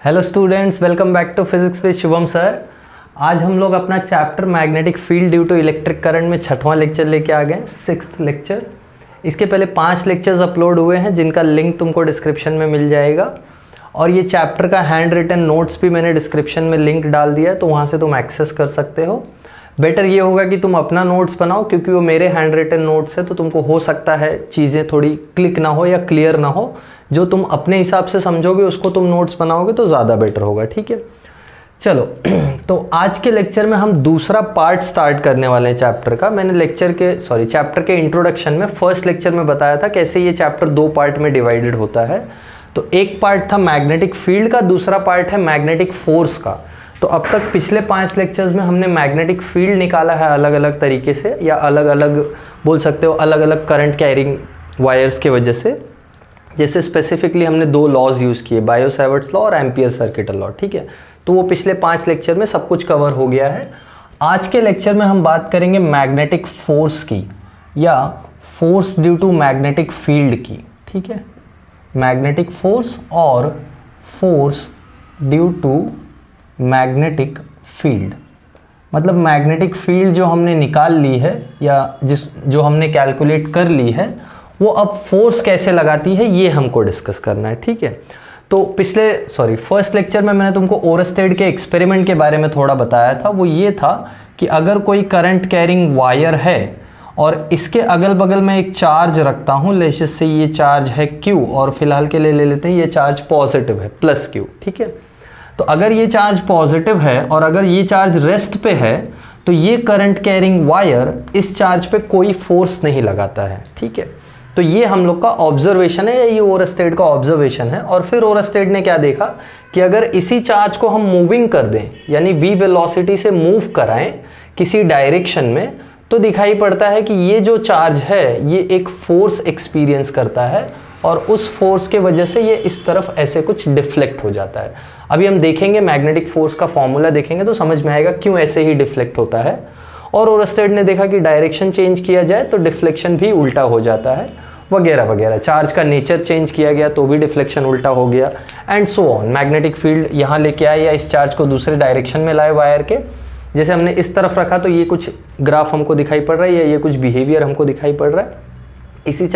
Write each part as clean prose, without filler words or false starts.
Hello students, welcome back to physics with Shubham sir. आज हम लोग अपना chapter magnetic field due to electric current में छठवां लेक्चर लेके आ गए, 6th लेक्चर। इसके पहले 5 लेक्चर्स अपलोड हुए हैं जिनका लिंक तुमको डिस्क्रिप्शन में मिल जाएगा, और ये चैप्टर का हैंड रिटन नोट्स भी मैंने डिस्क्रिप्शन में लिंक डाल दिया है, तो वहाँ से तुम एक्सेस कर सकते हो। बेटर ये होगा कि तुम अपना नोट्स बनाओ, क्योंकि वो मेरे हैंड रिटन नोट्स है, तो तुमको हो सकता है चीज़ें थोड़ी क्लिक ना हो या क्लियर ना हो। जो तुम अपने हिसाब से समझोगे उसको तुम नोट्स बनाओगे तो ज़्यादा बेटर होगा, ठीक है। चलो तो आज के लेक्चर में हम दूसरा पार्ट स्टार्ट करने वाले हैं चैप्टर का। मैंने चैप्टर के इंट्रोडक्शन में फर्स्ट लेक्चर में बताया था कैसे ये चैप्टर 2 पार्ट में डिवाइडेड होता है। तो एक पार्ट था मैग्नेटिक फील्ड का, दूसरा पार्ट है मैग्नेटिक फोर्स का। तो अब तक पिछले 5 लेक्चर्स में हमने मैग्नेटिक फील्ड निकाला है अलग अलग तरीके से, या अलग अलग बोल सकते हो, अलग अलग करंट कैरिंग वायर्स की वजह से। जैसे स्पेसिफिकली हमने 2 लॉज यूज़ किए, बायो-सैवर्ट्स लॉ और एम्पियर सर्किट लॉ, ठीक है। तो वो पिछले 5 लेक्चर में सब कुछ कवर हो गया है। आज के लेक्चर में हम बात करेंगे मैग्नेटिक फोर्स की, या force due to magnetic field की, ठीक है। मैग्नेटिक फोर्स और force due to magnetic field, मतलब मैग्नेटिक फील्ड जो हमने निकाल ली है या जो हमने कैलकुलेट कर ली है, वो अब फोर्स कैसे लगाती है ये हमको डिस्कस करना है, ठीक है। तो फर्स्ट लेक्चर में मैंने तुमको ओरस्टेड के एक्सपेरिमेंट के बारे में थोड़ा बताया था। वो ये था कि अगर कोई करंट कैरिंग वायर है और इसके अगल बगल में एक चार्ज रखता हूँ, लेट्स से ये चार्ज है Q, और फिलहाल के लिए ले लेते हैं ये चार्ज पॉजिटिव है, +Q, ठीक है। तो अगर ये चार्ज पॉजिटिव है और अगर ये चार्ज रेस्ट पे है, तो ये करंट कैरिंग वायर इस चार्ज पे कोई फोर्स नहीं लगाता है, ठीक है। तो ये हम लोग का ऑब्जर्वेशन है, या ये ओरस्टेड का ऑब्जर्वेशन है। और फिर ओरस्टेड ने क्या देखा कि अगर इसी चार्ज को हम मूविंग कर दें, यानी v वेलोसिटी से मूव कराएं किसी डायरेक्शन में, तो दिखाई पड़ता है कि ये जो चार्ज है ये एक फोर्स एक्सपीरियंस करता है, और उस फोर्स के वजह से ये इस तरफ ऐसे कुछ डिफ्लेक्ट हो जाता है। अभी हम देखेंगे मैग्नेटिक फोर्स का फॉर्मूला देखेंगे तो समझ में आएगा क्यों ऐसे ही डिफ्लेक्ट होता है। और ओरस्टेड ने देखा कि डायरेक्शन चेंज किया जाए तो डिफ्लेक्शन भी उल्टा हो जाता है, वगैरह वगैरह। चार्ज का नेचर चेंज किया गया तो भी डिफ्लेक्शन उल्टा हो गया, and so on. Magnetic field यहाँ लेके आए या इस चार्ज को दूसरे डायरेक्शन में लाए वायर के। जैसे हमने इस तरफ रखा तो ये कुछ ग्राफ हमको दिखाई पड़ रहा है, या ये कुछ बिहेवियर हमको दिखाई पड़ रहा है। इसी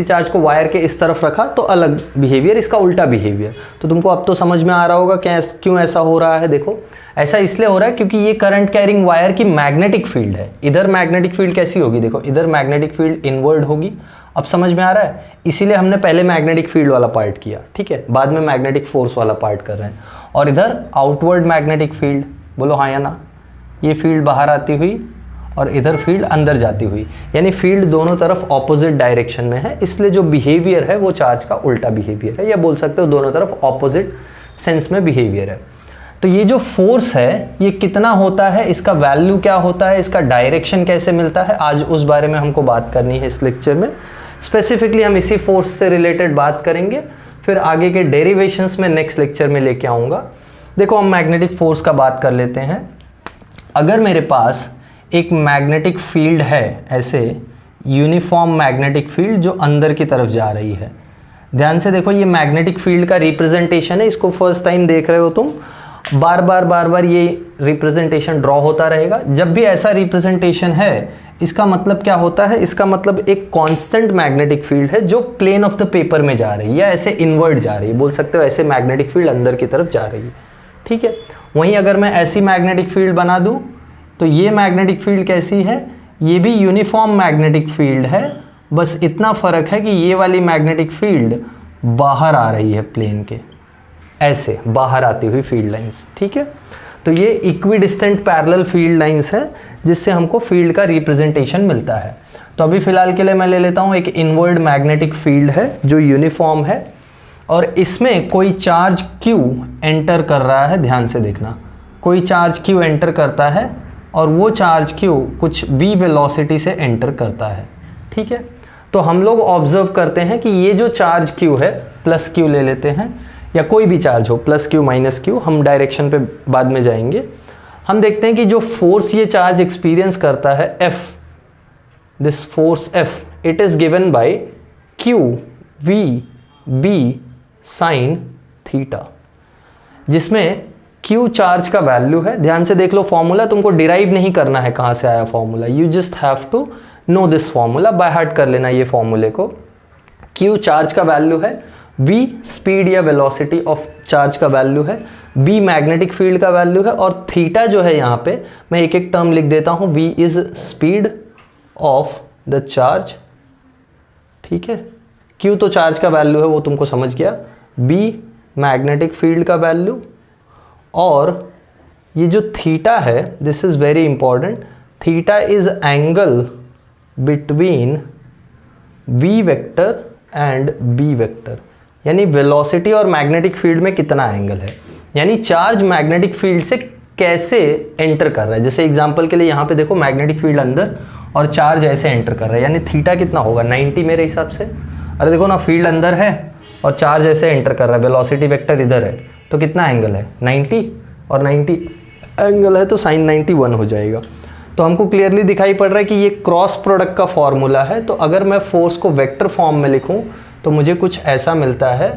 चार्ज को वायर के इस तरफ रखा तो अलग बिहेवियर, इसका उल्टा बिहेवियर। तो तुमको अब तो समझ में आ रहा होगा क्यों ऐसा हो रहा है। देखो, ऐसा इसलिए हो रहा है क्योंकि ये करंट कैरिंग वायर की मैग्नेटिक फील्ड है। इधर मैग्नेटिक फील्ड कैसी होगी, देखो इधर मैग्नेटिक फील्ड इनवर्ड होगी। अब समझ में आ रहा है, इसीलिए हमने पहले मैग्नेटिक फील्ड वाला पार्ट किया, ठीक है, बाद में मैग्नेटिक फोर्स वाला पार्ट कर रहे हैं। और इधर आउटवर्ड मैग्नेटिक फील्ड, बोलो हाँ या ना, ये फील्ड बाहर आती हुई और इधर फील्ड अंदर जाती हुई, यानी फील्ड दोनों तरफ ऑपोजिट डायरेक्शन में है, इसलिए जो बिहेवियर है वो चार्ज का उल्टा बिहेवियर है, या बोल सकते हो दोनों तरफ ऑपोजिट सेंस में बिहेवियर है। तो ये जो फोर्स है ये कितना होता है, इसका वैल्यू क्या होता है, इसका डायरेक्शन कैसे मिलता है, आज उस बारे में हमको बात करनी है इस लेक्चर में। स्पेसिफिकली हम इसी फोर्स से रिलेटेड बात करेंगे, फिर आगे के डेरिवेशंस में नेक्स्ट लेक्चर में लेके आऊँगा। देखो, हम मैग्नेटिक फोर्स का बात कर लेते हैं। अगर मेरे पास एक मैग्नेटिक फील्ड है, ऐसे यूनिफॉर्म मैग्नेटिक फील्ड जो अंदर की तरफ जा रही है, ध्यान से देखो, ये मैग्नेटिक फील्ड का रिप्रेजेंटेशन है। इसको फर्स्ट टाइम देख रहे हो तुम, बार बार ये रिप्रेजेंटेशन ड्रॉ होता रहेगा। जब भी ऐसा रिप्रेजेंटेशन है, इसका मतलब क्या होता है, इसका मतलब एक कांस्टेंट मैग्नेटिक फील्ड है जो प्लेन ऑफ द पेपर में जा रही है, या ऐसे इनवर्ड जा रही है, बोल सकते हो ऐसे मैग्नेटिक फील्ड अंदर की तरफ जा रही है, ठीक है। वहीं अगर मैं ऐसी मैग्नेटिक फील्ड बना दूं, तो ये मैग्नेटिक फील्ड कैसी है, ये भी यूनिफॉर्म मैग्नेटिक फील्ड है, बस इतना फर्क है कि ये वाली मैग्नेटिक फील्ड बाहर आ रही है प्लेन के, ऐसे बाहर आती हुई फील्ड लाइंस, ठीक है। तो ये इक्विडिस्टेंट पैरेलल फील्ड लाइंस है जिससे हमको फील्ड का रिप्रेजेंटेशन मिलता है। तो अभी फिलहाल के लिए मैं ले लेता हूँ एक इनवर्ड मैग्नेटिक फील्ड है जो यूनिफॉर्म है, और इसमें कोई चार्ज Q एंटर कर रहा है। ध्यान से देखना, कोई चार्ज Q एंटर करता है और वो चार्ज Q कुछ v वेलोसिटी से एंटर करता है, ठीक है। तो हम लोग ऑब्जर्व करते हैं कि ये जो चार्ज Q है, +Q ले लेते हैं, या कोई भी चार्ज हो, +Q -Q, हम डायरेक्शन पे बाद में जाएंगे। हम देखते हैं कि जो फोर्स ये चार्ज एक्सपीरियंस करता है F, this force F, it is given by Q V B sin theta, जिसमें Q चार्ज का वैल्यू है। ध्यान से देख लो फॉर्मूला, तुमको डिराइव नहीं करना है कहाँ से आया formula, you just have to know this formula, by heart कर लेना ये फॉर्मूले को। Q चार्ज का वैल्यू है, V स्पीड या वेलोसिटी ऑफ चार्ज का वैल्यू है, B मैग्नेटिक फील्ड का वैल्यू है, और थीटा जो है यहाँ पे मैं एक एक टर्म लिख देता हूँ, V is speed of the charge, ठीक है। Q तो चार्ज का वैल्यू है, वो तुमको समझ गया, B मैग्नेटिक फील्ड का वैल्यू, और ये जो थीटा है, this is very important, theta is angle between V vector and B vector, यानी वेलोसिटी और मैग्नेटिक फील्ड में कितना एंगल है, यानी चार्ज मैग्नेटिक फील्ड से कैसे एंटर कर रहा है। जैसे एग्जांपल के लिए यहाँ पे देखो मैग्नेटिक फील्ड अंदर और चार्ज ऐसे एंटर कर रहा है, यानी थीटा कितना होगा 90 मेरे हिसाब से। अरे देखो ना, फील्ड अंदर है और चार्ज ऐसे एंटर कर रहा है, वेलोसिटी वेक्टर इधर है, तो कितना एंगल है 90, और 90 एंगल है तो साइन 91 हो जाएगा। तो हमको क्लियरली दिखाई पड़ रहा है कि ये क्रॉस प्रोडक्ट का फॉर्मूला है। तो अगर मैं फोर्स को वेक्टर फॉर्म में लिखूं तो मुझे कुछ ऐसा मिलता है,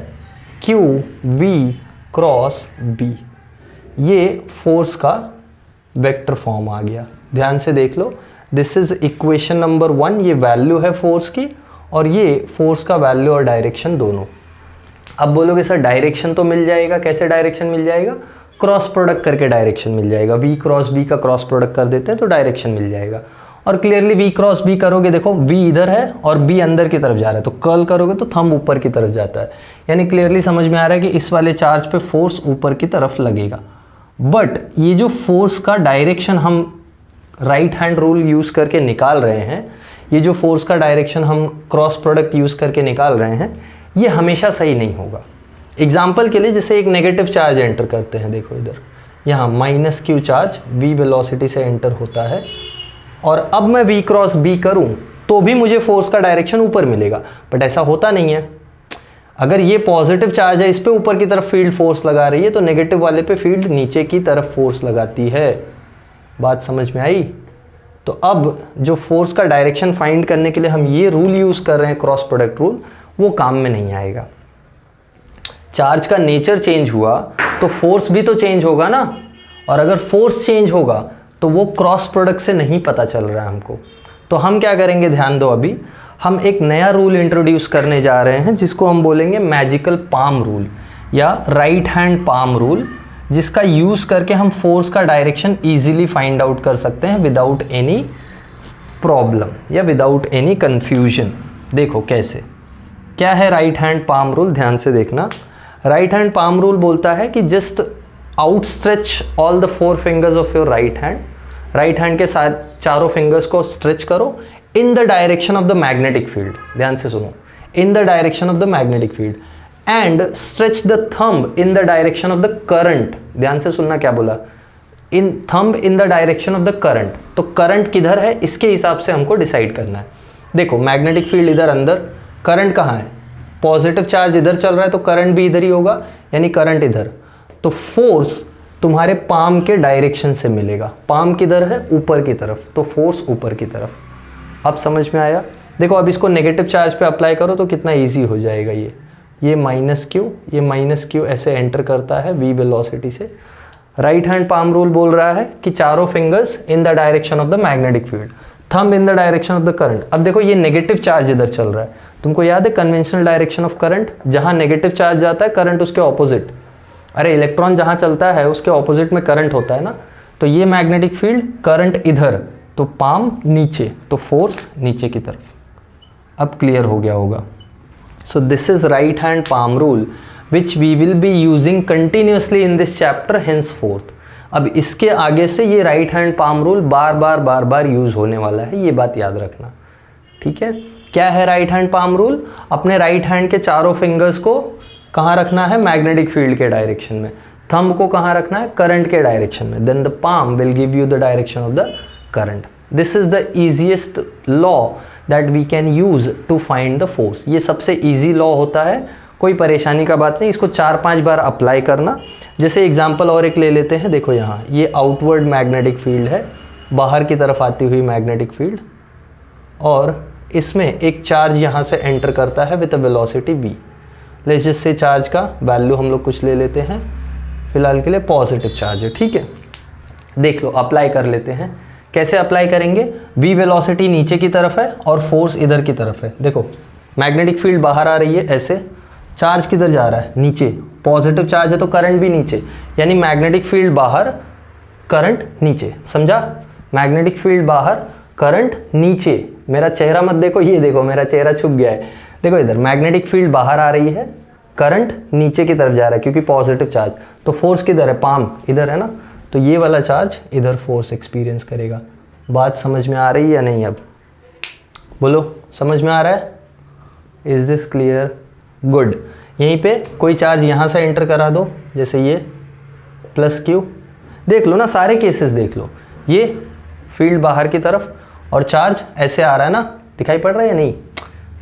क्यू वी क्रॉस बी, ये फोर्स का वेक्टर फॉर्म आ गया। ध्यान से देख लो, दिस इज इक्वेशन नंबर 1, ये वैल्यू है फोर्स की, और ये फोर्स का वैल्यू और डायरेक्शन दोनों। अब बोलोगे सर डायरेक्शन तो मिल जाएगा, कैसे डायरेक्शन मिल जाएगा, क्रॉस प्रोडक्ट करके डायरेक्शन मिल जाएगा, v क्रॉस b का क्रॉस प्रोडक्ट कर देते हैं तो डायरेक्शन मिल जाएगा। और क्लियरली v क्रॉस b करोगे, देखो v इधर है और b अंदर की तरफ जा रहा है, तो कर्ल करोगे तो थंब ऊपर की तरफ जाता है, यानी क्लियरली समझ में आ रहा है कि इस वाले चार्ज पे फोर्स ऊपर की तरफ लगेगा। बट ये जो फोर्स का डायरेक्शन हम राइट हैंड रूल यूज करके निकाल रहे हैं, ये जो फोर्स का डायरेक्शन हम क्रॉस प्रोडक्ट यूज करके निकाल रहे हैं, ये हमेशा सही नहीं होगा। एग्जाम्पल के लिए जैसे एक नेगेटिव चार्ज एंटर करते हैं, देखो इधर यहाँ minus Q charge v velocity से एंटर होता है, और अब मैं v क्रॉस b करूँ तो भी मुझे फोर्स का डायरेक्शन ऊपर मिलेगा, बट ऐसा होता नहीं है। अगर ये पॉजिटिव चार्ज है, इस पे ऊपर की तरफ फील्ड फोर्स लगा रही है, तो नेगेटिव वाले पे फील्ड नीचे की तरफ फोर्स लगाती है। बात समझ में आई? तो अब जो फोर्स का डायरेक्शन फाइंड करने के लिए हम ये रूल यूज कर रहे हैं, क्रॉस प्रोडक्ट रूल, वो काम में नहीं आएगा। चार्ज का नेचर चेंज हुआ तो फोर्स भी तो चेंज होगा ना, और अगर फोर्स चेंज होगा तो वो क्रॉस प्रोडक्ट से नहीं पता चल रहा है हमको। तो हम क्या करेंगे, ध्यान दो, अभी हम एक नया रूल इंट्रोड्यूस करने जा रहे हैं जिसको हम बोलेंगे मैजिकल पाम रूल या राइट हैंड पाम रूल, जिसका यूज करके हम फोर्स का डायरेक्शन इजीली फाइंड आउट कर सकते हैं विदाउट एनी प्रॉब्लम या विदाउट एनी कंफ्यूजन। देखो कैसे, क्या है राइट हैंड पाम रूल, ध्यान से देखना। राइट हैंड पाम रूल बोलता है कि just outstretch all the 4 fingers of your right hand, right hand के चारों फिंगर्स को स्ट्रेच करो in the direction of the magnetic field. ध्यान से सुनो, in the direction of the magnetic field, and stretch the thumb in the direction of the current. ध्यान से सुनना क्या बोला, in thumb in the direction of the current. तो current किधर है इसके हिसाब से हमको डिसाइड करना है। देखो मैग्नेटिक फील्ड इधर अंदर, करंट कहाँ है, पॉजिटिव चार्ज इधर चल रहा है तो करंट भी इधर ही होगा, यानी करंट इधर। तो फोर्स तुम्हारे पाम के डायरेक्शन से मिलेगा, पाम किधर है, ऊपर की तरफ, तो फोर्स ऊपर की तरफ। अब समझ में आया? देखो अब इसको नेगेटिव चार्ज पे अप्लाई करो तो कितना इजी हो जाएगा। ये माइनस क्यू, ये माइनस क्यू ऐसे एंटर करता है v वेलोसिटी से। राइट हैंड पाम रूल बोल रहा है कि चारों fingers in the direction of the magnetic field, thumb in the direction of the current. अब देखो ये नेगेटिव चार्ज इधर चल रहा है, तुमको याद है कन्वेंशनल डायरेक्शन ऑफ करंट, जहां नेगेटिव चार्ज जाता है करंट उसके ऑपोजिट। अरे इलेक्ट्रॉन जहां चलता है उसके ऑपोजिट में करंट होता है ना। तो ये मैग्नेटिक फील्ड, करंट इधर, तो पाम नीचे, तो फोर्स नीचे की तरफ। अब क्लियर हो गया होगा। So this is right hand palm rule which we will be using continuously in this chapter henceforth. अब इसके आगे से ये राइट हैंड पाम रूल बार बार यूज होने वाला है, ये बात याद रखना, ठीक है। क्या है राइट हैंड पाम रूल, अपने राइट हैंड के चारों फिंगर्स को कहाँ रखना है, मैग्नेटिक फील्ड के डायरेक्शन में, थंब को कहाँ रखना है, करंट के डायरेक्शन में, then the palm will give you the direction of the current. This is the easiest law that we can use to find the force. ये सबसे इजी लॉ होता है, कोई परेशानी का बात नहीं, इसको 4-5 बार अप्लाई करना। जैसे एग्जाम्पल और एक ले लेते हैं, देखो यहाँ ये आउटवर्ड मैग्नेटिक फील्ड है, बाहर की तरफ आती हुई मैग्नेटिक फील्ड, और इसमें एक चार्ज यहाँ से एंटर करता है with a velocity v। Let's just say charge का वैल्यू हम लोग कुछ ले लेते हैं, फिलहाल के लिए पॉजिटिव चार्ज है, ठीक है। देख लो अप्लाई कर लेते हैं। कैसे अप्लाई करेंगे, v वेलोसिटी नीचे की तरफ है और फोर्स इधर की तरफ है। देखो मैग्नेटिक फील्ड बाहर आ रही है ऐसे, चार्ज किधर जा रहा है, नीचे, पॉजिटिव चार्ज है तो करंट भी नीचे, यानी मैग्नेटिक फील्ड बाहर करंट नीचे, समझा। मैग्नेटिक फील्ड बाहर करंट नीचे। मेरा चेहरा मत देखो, ये देखो मेरा चेहरा छुप गया है, देखो इधर मैग्नेटिक फील्ड बाहर आ रही है, करंट नीचे की तरफ जा रहा है क्योंकि पॉजिटिव चार्ज। तो फोर्स किधर है, पाम इधर है ना, तो ये वाला चार्ज इधर फोर्स एक्सपीरियंस करेगा। बात समझ में आ रही है या नहीं, अब बोलो समझ में आ रहा है, इज दिस क्लियर, गुड। यहीं पे कोई चार्ज यहाँ से एंटर करा दो, जैसे ये प्लस क्यू, देख लो ना सारे केसेस देख लो, ये फील्ड बाहर की तरफ और चार्ज ऐसे आ रहा है ना, दिखाई पड़ रहा है या नहीं,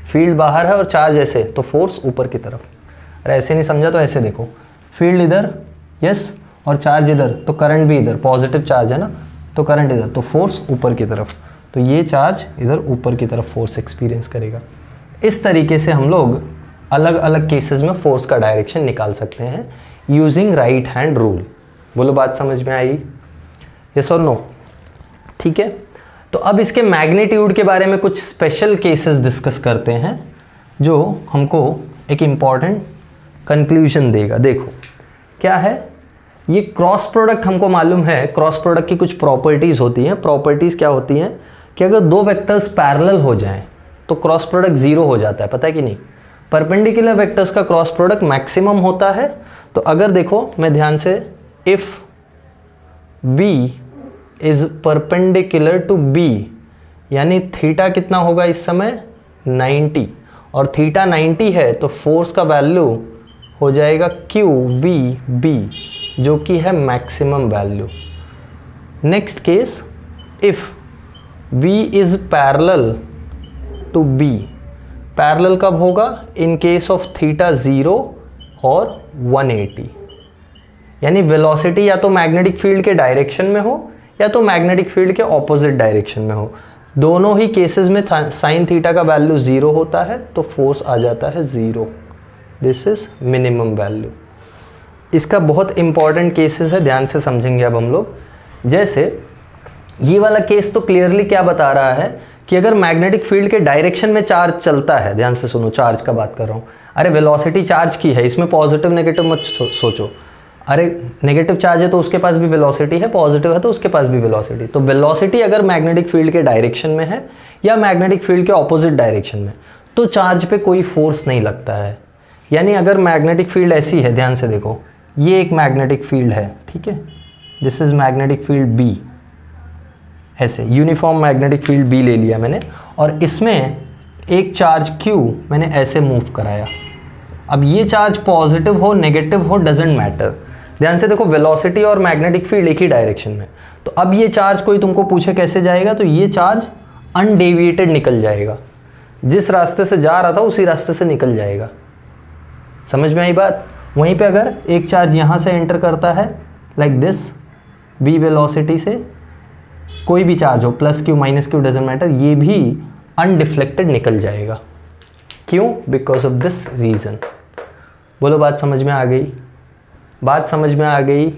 फील्ड बाहर है और चार्ज ऐसे, तो फोर्स ऊपर की तरफ। अरे ऐसे नहीं समझा तो ऐसे देखो, फील्ड इधर यस और चार्ज इधर, तो करंट भी इधर, पॉजिटिव चार्ज है ना तो करंट इधर, तो फोर्स ऊपर की तरफ, तो ये चार्ज इधर ऊपर की तरफ फोर्स एक्सपीरियंस करेगा। इस तरीके से हम लोग अलग अलग केसेस में फोर्स का डायरेक्शन निकाल सकते हैं यूजिंग राइट हैंड रूल। बोलो बात समझ में आई, यस और नो, ठीक है। तो अब इसके मैग्नीट्यूड के बारे में कुछ स्पेशल केसेस डिस्कस करते हैं जो हमको एक इम्पॉर्टेंट कंक्लूजन देगा। देखो क्या है, ये क्रॉस प्रोडक्ट हमको मालूम है, क्रॉस प्रोडक्ट की कुछ प्रॉपर्टीज़ होती हैं। प्रॉपर्टीज़ क्या होती हैं कि अगर दो वेक्टर्स पैरेलल हो जाएं तो क्रॉस प्रोडक्ट ज़ीरो हो जाता है, पता है कि नहीं। परपेंडिकुलर वेक्टर्स का क्रॉस प्रोडक्ट मैक्सिमम होता है। तो अगर देखो मैं ध्यान से, if B is perpendicular to B, यानी थीटा कितना होगा इस समय 90, और थीटा 90 है तो फोर्स का वैल्यू हो जाएगा QVB, जो कि है maximum value. Next case, if V is parallel to B, parallel कब होगा, इन केस ऑफ थीटा 0 और 180, यानी वेलोसिटी या तो मैग्नेटिक फील्ड के डायरेक्शन में हो या तो मैग्नेटिक फील्ड के ऑपोजिट डायरेक्शन में हो। दोनों ही केसेस में साइन थीटा का वैल्यू 0 होता है तो फोर्स आ जाता है 0। This is minimum value. इसका बहुत इंपॉर्टेंट केसेस है, ध्यान से समझेंगे अब हम लोग। जैसे ये वाला केस तो क्लियरली क्या बता रहा है कि अगर मैग्नेटिक फील्ड के डायरेक्शन में चार्ज चलता है, ध्यान से सुनो, चार्ज का बात कर रहा हूँ। अरे वेलोसिटी चार्ज की है, इसमें पॉजिटिव नेगेटिव मत सोचो। अरे नेगेटिव चार्ज है तो उसके पास भी वेलोसिटी है, पॉजिटिव है तो उसके पास भी वेलोसिटी। तो वेलोसिटी अगर मैग्नेटिक फील्ड के डायरेक्शन में है या मैग्नेटिक फील्ड के ऑपोजिट डायरेक्शन में, तो चार्ज पे कोई फोर्स नहीं लगता है। यानी अगर मैग्नेटिक फील्ड ऐसी है, ध्यान से देखो, ये एक मैग्नेटिक फील्ड है, ठीक है, this is magnetic field B, ऐसे यूनिफॉर्म मैग्नेटिक फील्ड बी ले लिया मैंने, और इसमें एक चार्ज Q मैंने ऐसे मूव कराया। अब ये चार्ज पॉजिटिव हो नेगेटिव हो डजेंट मैटर, ध्यान से देखो, वेलोसिटी और मैग्नेटिक फील्ड एक ही डायरेक्शन में। तो अब ये चार्ज कोई तुमको पूछे कैसे जाएगा, तो ये चार्ज अनडेविएटेड निकल जाएगा, जिस रास्ते से जा रहा था उसी रास्ते से निकल जाएगा। समझ में आई बात। वहीं पे अगर एक चार्ज यहाँ से एंटर करता है लाइक दिस, v वेलोसिटी से, कोई भी चार्ज हो, plus Q minus Q doesn't matter, ये भी अनडिफ्लेक्टेड निकल जाएगा। क्यों, बिकॉज ऑफ दिस रीजन। बोलो बात समझ में आ गई, बात समझ में आ गई,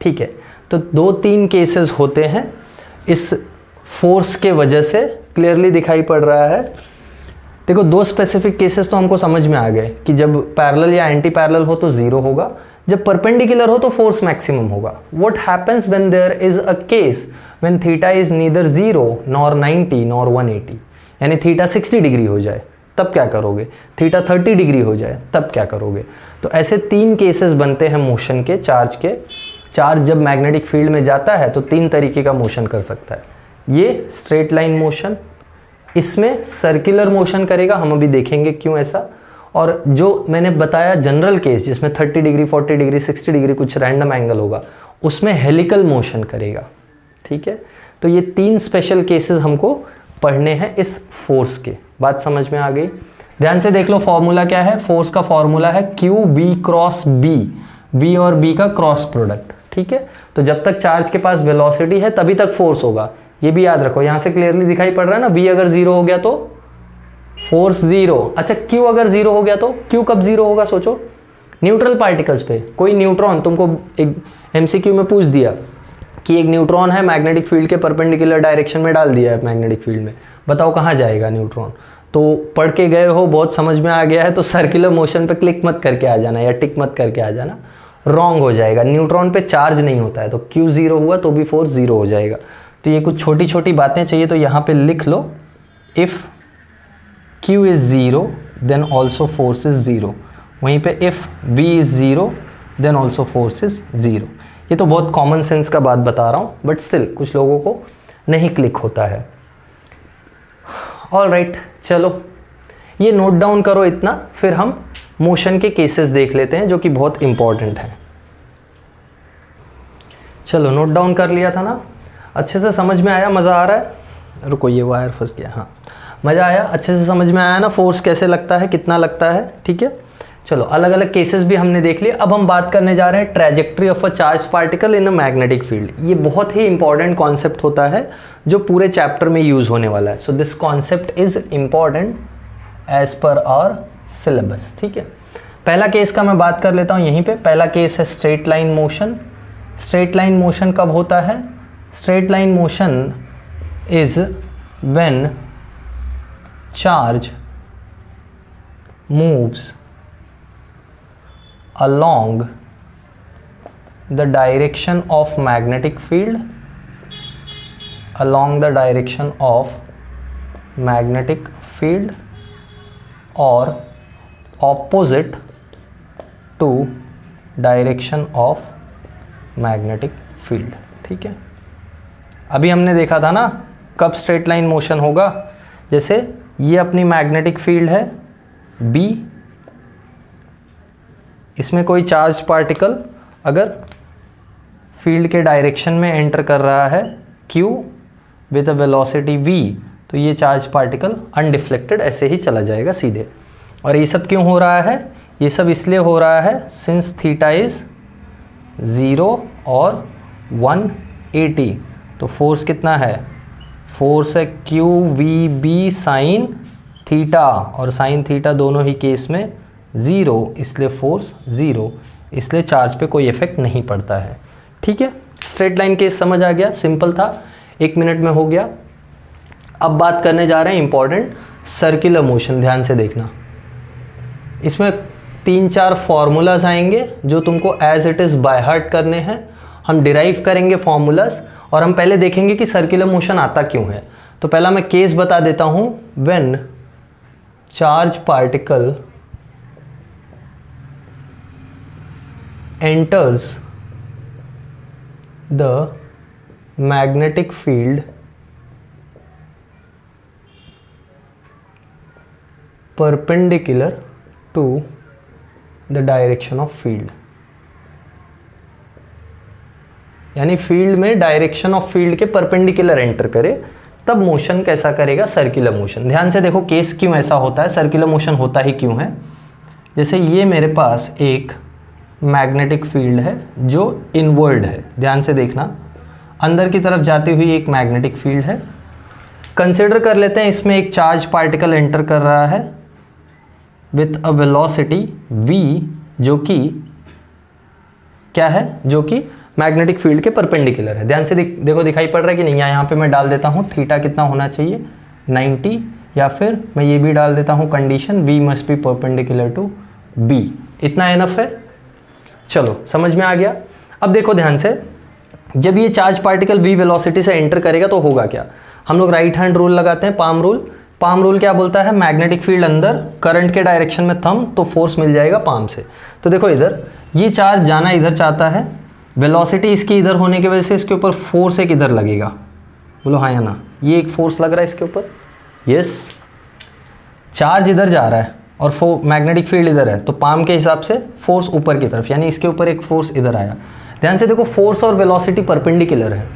ठीक है। तो 2-3 केसेस होते हैं इस फोर्स के वजह से, क्लियरली दिखाई पड़ रहा है। देखो 2 स्पेसिफिक केसेस तो हमको समझ में आ गए कि जब पैरेलल या एंटी पैरेलल हो तो 0 होगा, जब परपेंडिकुलर हो तो फोर्स मैक्सिमम होगा। What happens when there is a case when theta is neither 0 nor 90 nor 180, यानी थीटा 60 डिग्री हो जाए तब क्या करोगे, थीटा 30 डिग्री हो जाए तब क्या करोगे। तो ऐसे 3 केसेस बनते हैं मोशन के, चार्ज के। चार्ज जब मैग्नेटिक फील्ड में जाता है तो 3 तरीके का मोशन कर सकता है। ये स्ट्रेट लाइन मोशन, इसमें सर्कुलर मोशन करेगा, हम अभी देखेंगे क्यों ऐसा। और जो मैंने बताया जनरल केस जिसमें 30 डिग्री 40 डिग्री 60 डिग्री कुछ रैंडम एंगल होगा, उसमें हेलिकल मोशन करेगा, ठीक है। तो ये 3 स्पेशल केसेस हमको पढ़ने हैं इस फोर्स के। बात समझ में आ गई। ध्यान से देख लो, फॉर्मूला क्या है, फोर्स का फॉर्मूला है QV क्रॉस B, B और B का क्रॉस प्रोडक्ट, ठीक है। तो जब तक चार्ज के पास वेलोसिटी है तभी तक फोर्स होगा, ये भी याद रखो। यहाँ से क्लियरली दिखाई पड़ रहा है ना, V अगर 0 हो गया तो फोर्स जीरो। अच्छा क्यू अगर जीरो हो गया तो क्यू कब जीरो होगा सोचो, न्यूट्रल पार्टिकल्स पे। कोई न्यूट्रॉन, तुमको एक एमसीक्यू में पूछ दिया कि एक न्यूट्रॉन है मैग्नेटिक फील्ड के परपेंडिकुलर डायरेक्शन में डाल दिया है मैग्नेटिक फील्ड में, बताओ कहाँ जाएगा न्यूट्रॉन। तो पढ़ के गए हो, बहुत समझ में आ गया है, तो सर्कुलर मोशन पे क्लिक मत करके आ जाना या टिक मत करके आ जाना, रॉन्ग हो जाएगा। न्यूट्रॉन पे चार्ज नहीं होता है, तो क्यू जीरो हुआ तो भी फोर्स जीरो हो जाएगा। तो ये कुछ छोटी छोटी बातें चाहिए तो यहाँ पे लिख लो, if q is zero then also force is zero. वहीं पे if v is zero then also force is zero. ये तो बहुत कॉमन सेंस का बात बता रहा हूँ, बट स्टिल कुछ लोगों को नहीं क्लिक होता है। ऑलराइट, चलो ये नोट डाउन करो इतना, फिर हम मोशन के केसेस देख लेते हैं जो कि बहुत इंपॉर्टेंट है। चलो नोट डाउन कर लिया था ना, अच्छे से समझ में आया, मज़ा आ रहा है। रुको ये वायर फंस गया, हाँ मज़ा आया, अच्छे से समझ में आया ना, फोर्स कैसे लगता है, कितना लगता है, ठीक है। चलो अलग अलग केसेस भी हमने देख लिए। अब हम बात करने जा रहे हैं trajectory of a charge particle in a magnetic field. ये बहुत ही इंपॉर्टेंट कॉन्सेप्ट होता है जो पूरे चैप्टर में यूज़ होने वाला है। So this concept is important as per our syllabus, ठीक है। पहला केस का मैं बात कर लेता हूँ यहीं पे। पहला केस है straight line motion. Straight line motion कब होता है? Straight line motion is when charge moves along the direction of magnetic field, along the direction of magnetic field or opposite to direction of magnetic field, ठीक है। अभी हमने देखा था ना कब स्ट्रेट लाइन मोशन होगा, जैसे ये अपनी मैग्नेटिक फील्ड है B, इसमें कोई चार्ज पार्टिकल अगर फील्ड के डायरेक्शन में एंटर कर रहा है Q with a velocity V, तो ये चार्ज पार्टिकल अनडिफ्लेक्टेड ऐसे ही चला जाएगा सीधे। और ये सब क्यों हो रहा है? ये सब इसलिए हो रहा है सिंस थीटा इज 0 और 180। तो फोर्स कितना है? फोर्स है QVB साइन थीटा, और साइन थीटा दोनों ही केस में 0, इसलिए फोर्स 0, इसलिए चार्ज पे कोई इफेक्ट नहीं पड़ता है, ठीक है। स्ट्रेट लाइन केस समझ आ गया, सिंपल था, 1 मिनट में हो गया। अब बात करने जा रहे हैं इंपॉर्टेंट सर्कुलर मोशन। ध्यान से देखना, इसमें 3-4 फॉर्मूलाज आएंगे जो तुमको as it is by heart करने हैं। हम डिराइव करेंगे फॉर्मूलाज और हम पहले देखेंगे कि सर्कुलर मोशन आता क्यों है। तो पहला मैं केस बता देता हूँ। When charge particle enters the magnetic field perpendicular to the direction of field, यानी फील्ड में डायरेक्शन ऑफ फील्ड के परपेंडिकुलर एंटर करे, तब मोशन कैसा करेगा? Circular motion. ध्यान से देखो केस क्यों ऐसा होता है, सर्कुलर मोशन होता ही क्यों है। जैसे ये मेरे पास एक मैग्नेटिक फील्ड है जो इनवर्ड है, ध्यान से देखना, अंदर की तरफ जाती हुई एक मैग्नेटिक फील्ड है। कंसिडर कर लेते हैं इसमें एक चार्ज पार्टिकल एंटर कर रहा है विथ अ वेलोसिटी v, जो कि क्या है? जो कि मैग्नेटिक फील्ड के परपेंडिकुलर है। ध्यान से देखो दिखाई पड़ रहा है कि नहीं? यहाँ पे मैं डाल देता हूँ थीटा कितना होना चाहिए 90, या फिर मैं ये भी डाल देता हूँ condition v must be perpendicular to b। इतना एनफ है, चलो समझ में आ गया। अब देखो ध्यान से, जब ये चार्ज पार्टिकल v वेलोसिटी से एंटर करेगा तो होगा क्या? हम लोग राइट हैंड रूल लगाते हैं, पाम रूल। पाम रूल क्या बोलता है? मैग्नेटिक फील्ड अंदर, करंट के डायरेक्शन में थंब, तो फोर्स मिल जाएगा पाम से। तो देखो इधर ये चार्ज जाना इधर चाहता है, वेलोसिटी इसकी इधर होने की वजह से इसके ऊपर फोर्स एक इधर लगेगा, बोलो हाँ या ना? ये एक फोर्स लग रहा है इसके ऊपर, यस। चार्ज इधर जा रहा है और मैग्नेटिक फील्ड इधर है, तो पाम के हिसाब से फोर्स ऊपर की तरफ, यानी इसके ऊपर एक फोर्स इधर आया। ध्यान से देखो फोर्स और वेलोसिटी परपेंडिकुलर है,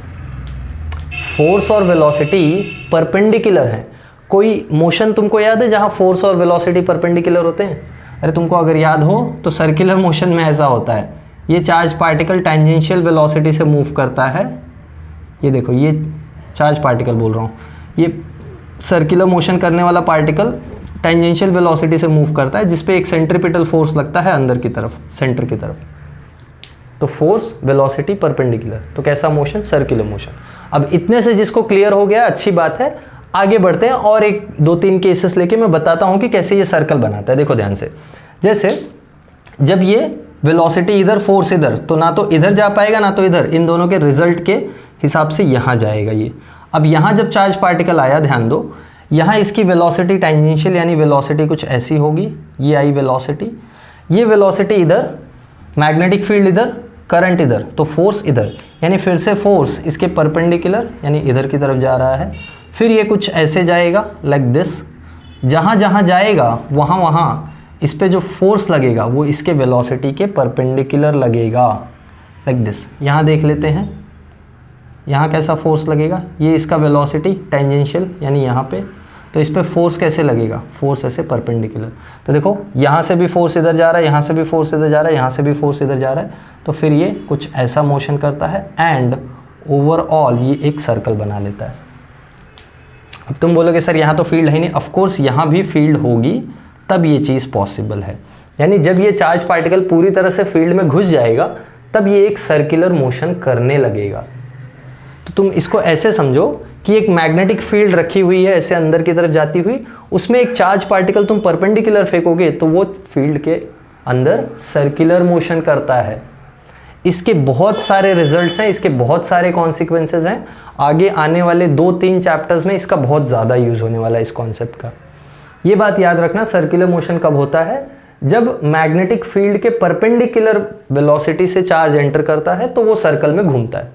फोर्स और वेलोसिटी परपेंडिकुलर है। कोई मोशन तुमको याद है जहाँ फोर्स और वेलोसिटी परपेंडिकुलर होते हैं? अरे तुमको अगर याद हो तो सर्कुलर मोशन में ऐसा होता है, ये चार्ज पार्टिकल टेंजेंशियल वेलोसिटी से मूव करता है। ये देखो, ये चार्ज पार्टिकल बोल रहा हूँ, ये सर्कुलर मोशन करने वाला पार्टिकल टेंजेंशियल वेलोसिटी से मूव करता है, जिसपे एक सेंट्रीपिटल फोर्स लगता है अंदर की तरफ, सेंटर की तरफ। तो फोर्स, वेलोसिटी, परपेंडिकुलर, तो कैसा मोशन? Circular motion. अब इतने से जिसको क्लियर हो गया, अच्छी बात है। आगे बढ़ते हैं और एक 2-3 केसेस लेके मैं बताता हूं कि कैसे ये सर्कल बनाता है। देखो ध्यान से, जैसे जब ये वेलोसिटी इधर, फोर्स इधर, तो ना तो इधर जा पाएगा ना तो इधर, इन दोनों के रिजल्ट के हिसाब से यहां जाएगा ये। अब यहां जब चार्ज पार्टिकल आया, ध्यान दो, यहां इसकी वेलोसिटी टेंजेंशियल यानी वेलोसिटी कुछ ऐसी होगी, ये आई वेलोसिटी, ये वेलोसिटी इधर, मैग्नेटिक फील्ड इधर, करंट इधर, तो फोर्स इधर, यानी फिर से फोर्स इसके परपेंडिकुलर यानी इधर की तरफ जा रहा है। फिर ये कुछ ऐसे जाएगा, लाइक दिस, जहाँ जहाँ जाएगा वहाँ वहाँ इस पे जो फोर्स लगेगा वो इसके वेलोसिटी के परपेंडिकुलर लगेगा, लाइक दिस। यहाँ देख लेते हैं, यहाँ कैसा फोर्स लगेगा, ये इसका वेलोसिटी टेंजेंशियल यानी यहाँ पे, तो इस पे फोर्स कैसे लगेगा, फोर्स ऐसे परपेंडिकुलर। तो देखो यहाँ से भी फोर्स इधर जा रहा है, यहाँ से भी फोर्स इधर जा रहा है, यहाँ से भी फोर्स इधर जा रहा है, तो फिर ये कुछ ऐसा मोशन करता है एंड ओवरऑल ये एक सर्कल बना लेता है। अब तुम बोलोगे सर यहाँ तो फील्ड है नहीं, ऑफ कोर्स यहाँ भी फील्ड होगी, तब ये चीज़ पॉसिबल है। यानी जब ये चार्ज पार्टिकल पूरी तरह से फील्ड में घुस जाएगा तब ये एक सर्कुलर मोशन करने लगेगा। तो तुम इसको ऐसे समझो कि एक मैग्नेटिक फील्ड रखी हुई है ऐसे अंदर की तरफ जाती हुई, उसमें एक चार्ज पार्टिकल तुम परपेंडिकुलर फेंकोगे तो वो फील्ड के अंदर सर्कुलर मोशन करता है। इसके बहुत सारे रिजल्ट्स हैं, इसके बहुत सारे कॉन्सिक्वेंसेज हैं। आगे आने वाले 2-3 चैप्टर्स में इसका बहुत ज़्यादा यूज़ होने वाला है इस कॉन्सेप्ट का। ये बात याद रखना, सर्कुलर मोशन कब होता है? जब मैग्नेटिक फील्ड के परपेंडिकुलर वेलोसिटी से चार्ज एंटर करता है तो वो सर्कल में घूमता है।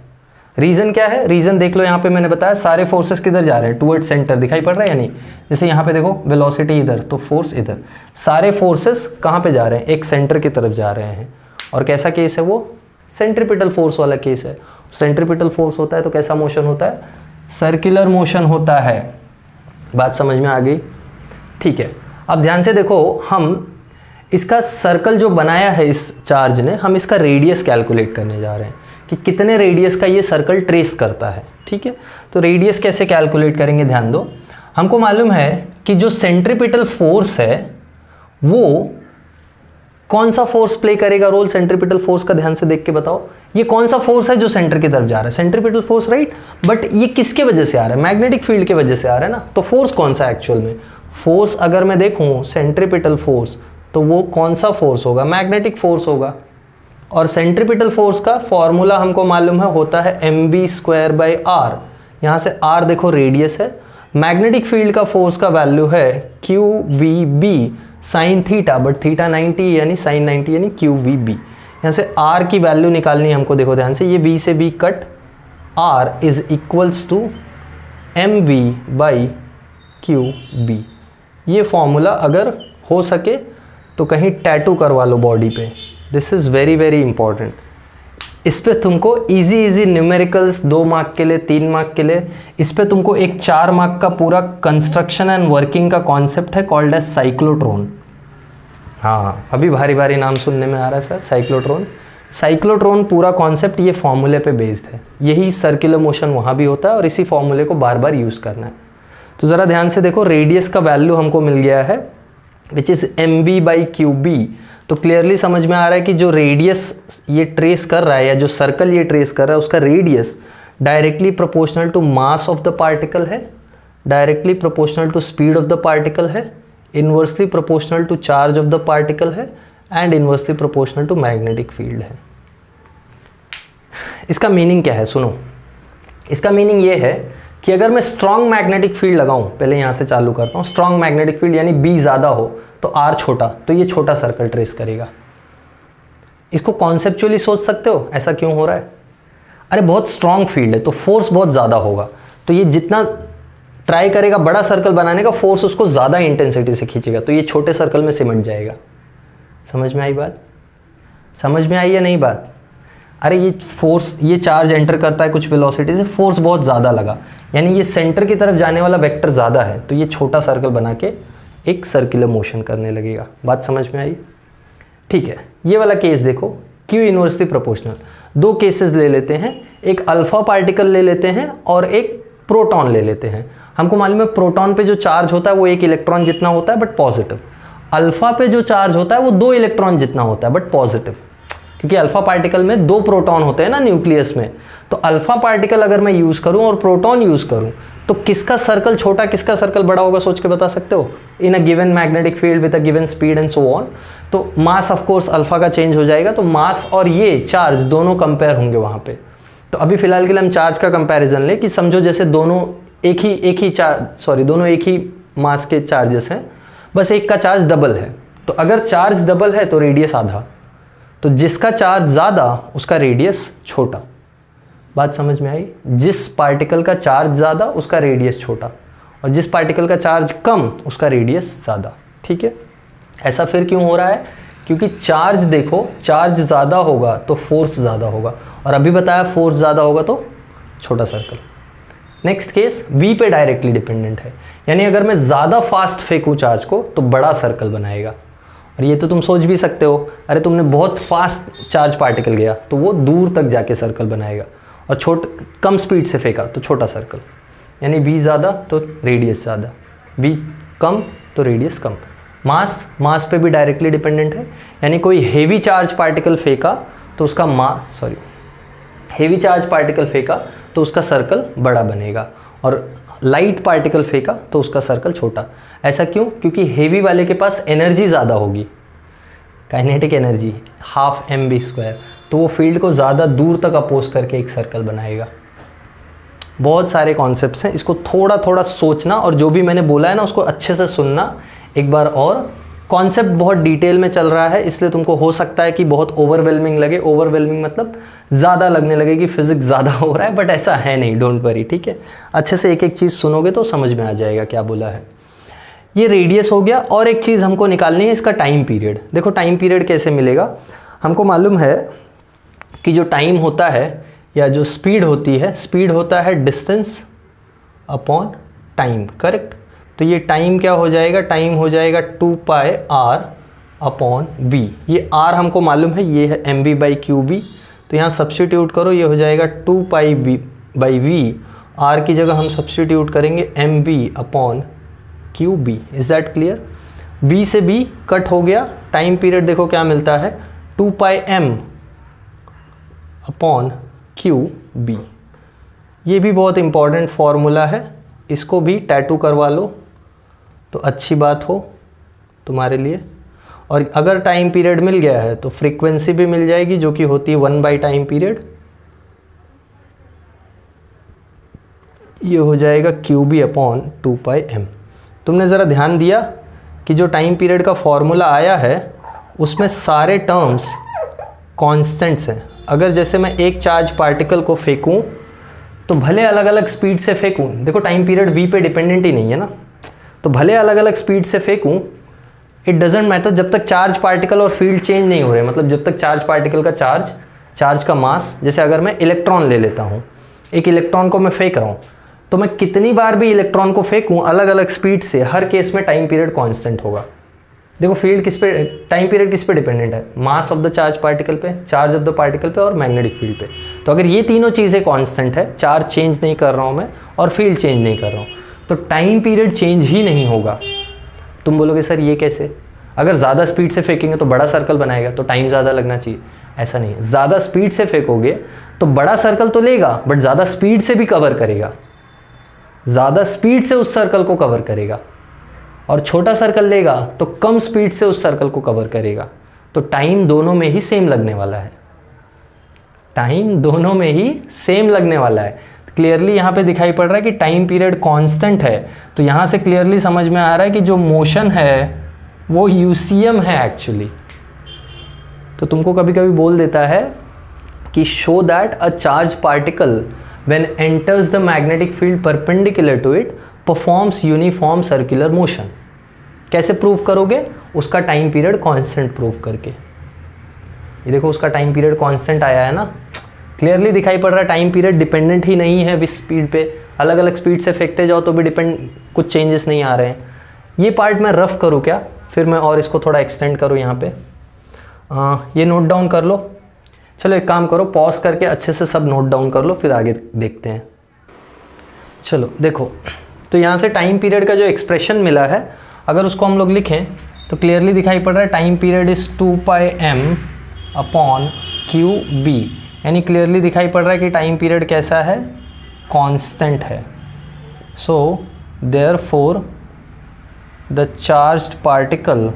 रीज़न क्या है? रीज़न देख लो, यहाँ पे मैंने बताया सारे फोर्सेस किधर जा रहे हैं, टुवर्ड सेंटर, दिखाई पड़ रहा है या नहीं? जैसे यहाँ पे देखो वेलोसिटी इधर तो फोर्स इधर, सारे फोर्सेस कहाँ पे जा रहे हैं? एक सेंटर की तरफ जा रहे हैं। और कैसा केस है वो? सेंट्रीपिटल फोर्स वाला केस है। सेंट्रीपिटल फोर्स होता है तो कैसा मोशन होता है? सर्कुलर मोशन होता है। बात समझ में आ गई? ठीक है, अब ध्यान से देखो, हम इसका सर्कल जो बनाया है इस चार्ज ने, हम इसका रेडियस कैलकुलेट करने जा रहे हैं कि कितने रेडियस का ये सर्कल ट्रेस करता है। ठीक है, तो रेडियस कैसे कैलकुलेट करेंगे? ध्यान दो, हमको मालूम है कि जो सेंट्रीपिटल फोर्स है वो कौन सा फोर्स प्ले करेगा रोल सेंट्रीपिटल फोर्स का? ध्यान से देख के बताओ, ये कौन सा फोर्स है जो सेंटर की तरफ जा रहा है? Centripetal force, right. बट ये किसके वजह से आ रहा है? मैग्नेटिक फील्ड के वजह से आ रहा है ना। तो फोर्स कौन सा एक्चुअल में? फोर्स अगर मैं देखूं सेंट्रीपिटल फोर्स, तो वो कौन सा फोर्स होगा? मैग्नेटिक फोर्स होगा। और सेंट्रीपिटल फोर्स का फॉर्मूला हमको मालूम है, होता है mv²/r। यहाँ से r देखो रेडियस है। मैग्नेटिक फील्ड का फोर्स का वैल्यू है qvb sine theta, but theta 90 यानी साइन 90 यानी qvb। यहाँ से r की वैल्यू निकालनी है हमको। देखो ध्यान से, ये b से b cut, r is equals to mv/qb। ये फॉर्मूला अगर हो सके तो कहीं टैटू करवा लो बॉडी पे। This is very very important. इस पे तुमको इजी न्यूमेरिकल्स 2 मार्क के लिए, 3 मार्क के लिए, इस पे तुमको एक 4 मार्क का पूरा कंस्ट्रक्शन एंड वर्किंग का कॉन्सेप्ट है, कॉल्ड एज साइक्लोट्रॉन। हाँ, अभी भारी भारी नाम सुनने में आ रहा है सर, साइक्लोट्रॉन। साइक्लोट्रॉन पूरा कॉन्सेप्ट ये फॉर्मूले पे बेस्ड है। यही सर्कुलर मोशन वहाँ भी होता है और इसी फॉर्मूले को बार बार यूज़ करना है। तो ज़रा ध्यान से देखो, रेडियस का वैल्यू हमको मिल गया है विच इज़ mv/qb। तो क्लियरली समझ में आ रहा है कि जो रेडियस ये ट्रेस कर रहा है या जो सर्कल ये ट्रेस कर रहा है उसका radius directly proportional to mass of the particle है, directly proportional to speed of the particle है, inversely proportional to charge of the particle है and inversely proportional to magnetic field है। इसका मीनिंग क्या है? सुनो, इसका मीनिंग ये है कि अगर मैं स्ट्रॉन्ग मैग्नेटिक फील्ड लगाऊं, पहले यहाँ से चालू करता हूँ, स्ट्रॉन्ग मैग्नेटिक फील्ड यानी B ज़्यादा हो तो R छोटा, तो ये छोटा सर्कल ट्रेस करेगा। इसको कॉन्सेप्चुअली सोच सकते हो ऐसा क्यों हो रहा है? अरे बहुत स्ट्रॉन्ग फील्ड है तो फोर्स बहुत ज़्यादा होगा, तो ये जितना ट्राई करेगा बड़ा सर्कल बनाने का, फोर्स उसको ज़्यादा इंटेंसिटी से खींचेगा, तो ये छोटे सर्कल में सिमट जाएगा। समझ में आई बात? समझ में आई या नहीं बात? अरे ये फोर्स, ये चार्ज एंटर करता है कुछ वेलोसिटी से, फोर्स बहुत ज़्यादा लगा, यानी ये सेंटर की तरफ जाने वाला वेक्टर ज़्यादा है, तो ये छोटा सर्कल बना के एक सर्कुलर मोशन करने लगेगा। बात समझ में आई? ठीक है, ये वाला केस देखो, Q इन्वर्सली प्रोपोर्शनल। 2 केसेस ले लेते हैं, एक अल्फा पार्टिकल ले लेते हैं और एक प्रोटॉन ले लेते हैं। हमको मालूम है प्रोटॉन पे जो चार्ज होता है वो 1 इलेक्ट्रॉन जितना होता है बट पॉजिटिव। अल्फा पे जो चार्ज होता है वो 2 इलेक्ट्रॉन जितना होता है बट पॉजिटिव, क्योंकि अल्फा पार्टिकल में 2 प्रोटॉन होते हैं ना न्यूक्लियस में। तो अल्फा पार्टिकल अगर मैं यूज़ करूं और प्रोटॉन यूज़ करूं तो किसका सर्कल छोटा किसका सर्कल बड़ा होगा, सोच के बता सकते हो? In a given magnetic field with a given speed and so on. तो मास ऑफ कोर्स अल्फा का चेंज हो जाएगा, तो मास और ये चार्ज दोनों कंपेयर होंगे वहाँ पे। तो अभी फिलहाल के लिए हम चार्ज का कंपैरिजन लें कि समझो जैसे दोनों दोनों एक ही मास के चार्जेस हैं, बस एक का चार्ज डबल है। तो अगर चार्ज डबल है तो रेडियस आधा, तो जिसका चार्ज ज़्यादा उसका रेडियस छोटा। बात समझ में आई? जिस पार्टिकल का चार्ज ज़्यादा उसका रेडियस छोटा, और जिस पार्टिकल का चार्ज कम उसका रेडियस ज़्यादा। ठीक है, ऐसा फिर क्यों हो रहा है? क्योंकि चार्ज देखो, चार्ज ज़्यादा होगा तो फोर्स ज़्यादा होगा, और अभी बताया फोर्स ज़्यादा होगा तो छोटा सर्कल। नेक्स्ट केस V पे डायरेक्टली डिपेंडेंट है, यानी अगर मैं ज़्यादा फास्ट फेंकूँ चार्ज को तो बड़ा सर्कल बनाएगा। और ये तो तुम सोच भी सकते हो, अरे तुमने बहुत फास्ट चार्ज पार्टिकल गया तो वो दूर तक जाके सर्कल बनाएगा, और कम स्पीड से फेंका तो छोटा सर्कल। यानी V ज़्यादा तो रेडियस ज़्यादा, V कम तो रेडियस कम। मास पे भी डायरेक्टली डिपेंडेंट है, यानी कोई हेवी चार्ज पार्टिकल फेंका तो उसका हेवी चार्ज पार्टिकल फेंका तो उसका सर्कल बड़ा बनेगा, और लाइट पार्टिकल फेंका तो उसका सर्कल छोटा। ऐसा क्यों? क्योंकि हेवी वाले के पास एनर्जी ज़्यादा होगी, काइनेटिक एनर्जी 12 mv², तो वो फील्ड को ज़्यादा दूर तक अपोज करके एक सर्कल बनाएगा। बहुत सारे कॉन्सेप्ट्स हैं, इसको थोड़ा थोड़ा सोचना, और जो भी मैंने बोला है ना उसको अच्छे से सुनना एक बार और। कॉन्सेप्ट बहुत डिटेल में चल रहा है, इसलिए तुमको हो सकता है कि बहुत ओवरवेलमिंग लगे। ओवरवेलमिंग मतलब ज़्यादा लगने लगे कि फिजिक्स ज़्यादा हो रहा है, बट ऐसा है नहीं, डोंट वरी। ठीक है, अच्छे से एक एक चीज़ सुनोगे तो समझ में आ जाएगा क्या बोला है। ये रेडियस हो गया, और एक चीज़ हमको निकालनी है इसका टाइम पीरियड। देखो टाइम पीरियड कैसे मिलेगा, हमको मालूम है कि जो टाइम होता है या जो स्पीड होती है, स्पीड होता है डिस्टेंस अपॉन टाइम, करेक्ट? तो ये टाइम क्या हो जाएगा, टाइम हो जाएगा 2πr अपॉन v। ये r हमको मालूम है, ये है mv/qb, तो यहाँ सब्स्टिट्यूट करो, ये हो जाएगा 2π/v। r की जगह हम सब्स्टिट्यूट करेंगे mv/qb। Is that clear? v से b कट हो गया, टाइम पीरियड देखो क्या मिलता है, 2πm/qb। ये भी बहुत इंपॉर्टेंट फॉर्मूला है, इसको भी टैटू करवा लो तो अच्छी बात हो तुम्हारे लिए। और अगर टाइम पीरियड मिल गया है तो फ्रीक्वेंसी भी मिल जाएगी, जो कि होती है 1 टाइम पीरियड। ये हो जाएगा QB/2πm। तुमने ज़रा ध्यान दिया कि जो टाइम पीरियड का फॉर्मूला आया है उसमें सारे टर्म्स कॉन्स्टेंट्स हैं। अगर जैसे मैं एक चार्ज पार्टिकल को फेंकूं तो भले अलग अलग स्पीड से फेंकूं, देखो टाइम पीरियड V पे डिपेंडेंट ही नहीं है ना, तो भले अलग अलग स्पीड से फेंकूं, इट डजेंट मैटर जब तक चार्ज पार्टिकल और फील्ड चेंज नहीं हो रहे। मतलब जब तक चार्ज पार्टिकल का चार्ज का मास, जैसे अगर मैं इलेक्ट्रॉन ले लेता हूँ, एक इलेक्ट्रॉन को मैं फेंक रहा हूँ, तो मैं कितनी बार भी इलेक्ट्रॉन को फेंकूँ अलग अलग स्पीड से, हर केस में टाइम पीरियड कांस्टेंट होगा। देखो फील्ड किस पे, टाइम पीरियड किस पे डिपेंडेंट है, मास ऑफ द चार्ज पार्टिकल पे, चार्ज ऑफ द पार्टिकल पे और मैग्नेटिक फील्ड पे। तो अगर ये तीनों चीज़ें कांस्टेंट है, चार्ज चेंज नहीं कर रहा हूँ मैं और फील्ड चेंज नहीं कर रहा हूँ, तो टाइम पीरियड चेंज ही नहीं होगा। तुम बोलोगे सर ये कैसे, अगर ज़्यादा स्पीड से फेंकेंगे तो बड़ा सर्कल बनाएगा तो टाइम ज़्यादा लगना चाहिए। ऐसा नहीं है, ज़्यादा स्पीड से फेंकोगे तो बड़ा सर्कल तो लेगा बट ज़्यादा स्पीड से भी कवर करेगा, ज़्यादा स्पीड से उस सर्कल को कवर करेगा, और छोटा सर्कल लेगा तो कम स्पीड से उस सर्कल को कवर करेगा। तो टाइम दोनों में ही सेम लगने वाला है, टाइम दोनों में ही सेम लगने वाला है। क्लियरली यहाँ पे दिखाई पड़ रहा है कि टाइम पीरियड कांस्टेंट है, तो यहाँ से क्लियरली समझ में आ रहा है कि जो मोशन है वो यूसीएम है एक्चुअली। तो तुमको कभी कभी बोल देता है कि show that a charge particle when enters the magnetic field perpendicular to it performs uniform circular motion. कैसे प्रूव करोगे, उसका टाइम पीरियड कांस्टेंट प्रूव करके। ये देखो उसका टाइम पीरियड कांस्टेंट आया है ना, क्लियरली दिखाई पड़ रहा है टाइम पीरियड डिपेंडेंट ही नहीं है विस स्पीड पे, अलग अलग स्पीड से फेंकते जाओ तो भी कुछ चेंजेस नहीं आ रहे हैं। ये पार्ट मैं रफ करूँ क्या, फिर मैं और इसको थोड़ा एक्सटेंड करूँ यहाँ पे। ये नोट डाउन कर लो, चलो एक काम करो पॉज करके अच्छे से सब नोट डाउन कर लो, फिर आगे देखते हैं। चलो देखो, तो यहाँ से टाइम पीरियड का जो एक्सप्रेशन मिला है अगर उसको हम लोग लिखें तो क्लियरली दिखाई पड़ रहा है time period is 2πm upon QB, यानी क्लियरली दिखाई पड़ रहा है कि टाइम पीरियड कैसा है, कांस्टेंट है। So therefore the charged particle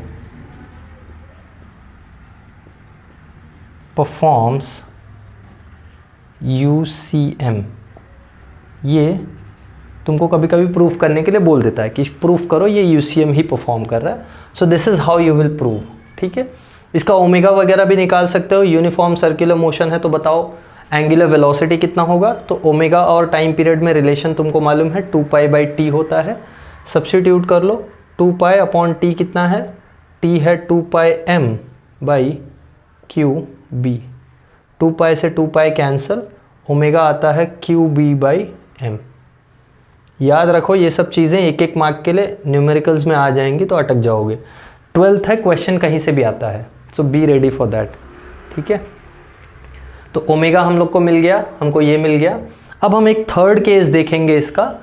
performs UCM। ये तुमको कभी कभी प्रूफ करने के लिए बोल देता है कि प्रूफ करो ये UCM ही परफॉर्म कर रहा है। So this is how you will prove. ठीक है, इसका ओमेगा वगैरह भी निकाल सकते हो। यूनिफॉर्म सर्कुलर मोशन है तो बताओ एंगुलर वेलोसिटी कितना होगा, तो ओमेगा और टाइम पीरियड में रिलेशन तुमको मालूम है 2π/t होता है। सब्स्टिट्यूट कर लो, 2π अपॉन t कितना है, t है 2πm/QB। 2π से 2π कैंसल, ओमेगा आता है QB/m। याद रखो ये सब चीज़ें एक एक मार्क के लिए न्यूमेरिकल्स में आ जाएंगी तो अटक जाओगे। 12th है, क्वेश्चन कहीं से भी आता है, सो बी रेडी फॉर दैट। ठीक है, तो ओमेगा हम लोग को मिल गया, हमको ये मिल गया। अब हम एक थर्ड केस देखेंगे इसका,